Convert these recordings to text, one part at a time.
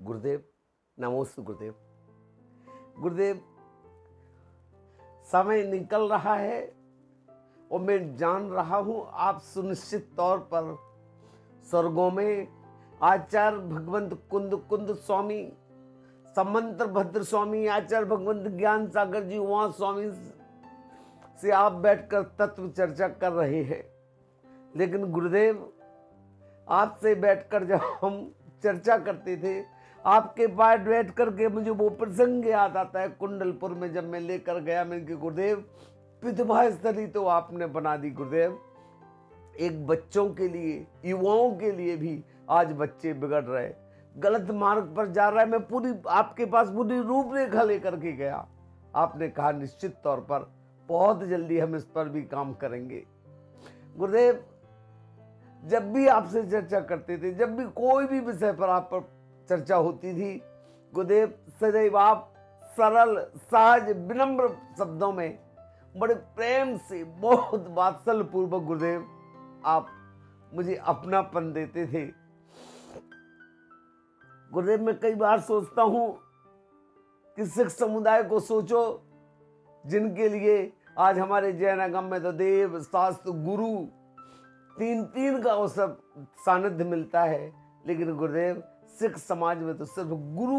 गुरुदेव, नमोस्तु गुरुदेव। गुरुदेव, समय निकल रहा है और मैं जान रहा हूं आप सुनिश्चित तौर पर स्वर्गों में आचार्य भगवंत कुंद स्वामी, समंत्र भद्र स्वामी, आचार्य भगवंत ज्ञान सागर जी वहां स्वामी से आप बैठकर तत्व चर्चा कर रहे हैं। लेकिन गुरुदेव, आपसे बैठकर जब हम चर्चा करते थे, आपके पास बैठ करके मुझे वो प्रसंग याद आता है कुंडलपुर में जब मैं लेकर गया। मैंने कहा गुरुदेव, विधवा स्थली तो आपने बना दी गुरुदेव। एक बच्चों के लिए, युवाओं के लिए भी आज बच्चे बिगड़ रहे, गलत मार्ग पर जा रहा है। मैं पूरी आपके पास पूरी रूपरेखा लेकर के गया। आपने कहा निश्चित तौर पर बहुत जल्दी हम इस पर भी काम करेंगे। गुरुदेव, जब भी आपसे चर्चा करते थे, जब भी कोई भी विषय पर आप पर चर्चा होती थी, गुरुदेव सदैव आप सरल, सहज, विनम्र शब्दों में बड़े प्रेम से, बहुत वात्सल्य पूर्वक गुरुदेव आप मुझे अपनापन देते थे। गुरुदेव, मैं कई बार सोचता हूं कि सिख समुदाय को सोचो, जिनके लिए आज हमारे जैनागम में तो देव, शास्त्र, गुरु तीन का अवसर सानिध्य मिलता है। लेकिन गुरुदेव, सिख समाज में तो सिर्फ गुरु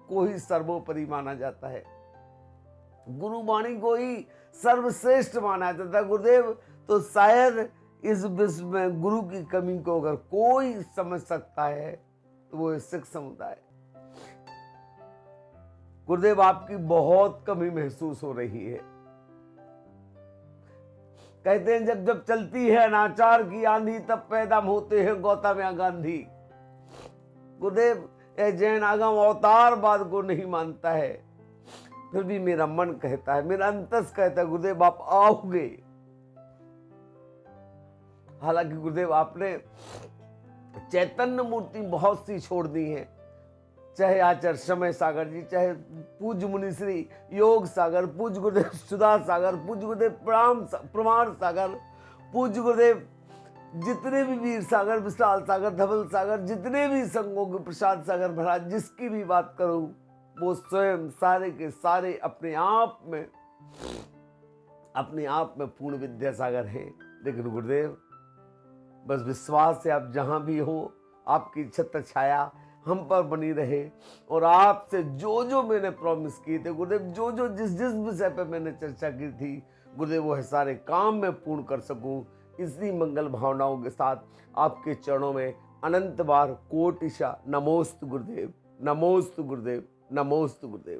को ही सर्वोपरि माना जाता है, गुरु वाणी को ही सर्वश्रेष्ठ माना जाता है। गुरुदेव, तो शायद इस विश्व में गुरु की कमी को अगर कोई समझ सकता है तो वो सिख समुदाय। गुरुदेव, आपकी बहुत कमी महसूस हो रही है। कहते हैं जब जब चलती है अनाचार की आंधी, तब पैदा होते हैं गौतम या गांधी। गुरुदेव, यह जैन आगम अवतारवाद को नहीं मानता है, फिर भी मेरा मन कहता है, मेरा अंतस कहता है गुरुदेव आप आओगे। हालांकि गुरुदेव, आपने चैतन्य मूर्ति बहुत सी छोड़ दी है, चाहे आचार्य समय सागर जी, चाहे पूज्य मुनि श्री योग सागर, पूज्य गुरुदेव सुधा सागर, पूज्य गुरुदेव प्रमाण सागर, पूज्य गुरुदेव जितने भी वीर सागर, विशाल सागर, धवल सागर, जितने भी संघों के प्रसाद सागर महाराज, जिसकी भी बात करूं वो स्वयं सारे के सारे अपने आप में पूर्ण विद्या सागर है। लेकिन गुरुदेव, बस विश्वास से आप जहां भी हो, आपकी छत्र छाया हम पर बनी रहे और आपसे जो जो मैंने प्रॉमिस किए थे गुरुदेव, जो जो जिस जिस विषय पे मैंने चर्चा की थी गुरुदेव, वो है सारे काम मैं पूर्ण कर सकूं। इसी मंगल भावनाओं के साथ आपके चरणों में अनंत बार कोटिशा नमोस्तु गुरुदेव, नमोस्तु गुरुदेव, नमोस्तु गुरुदेव।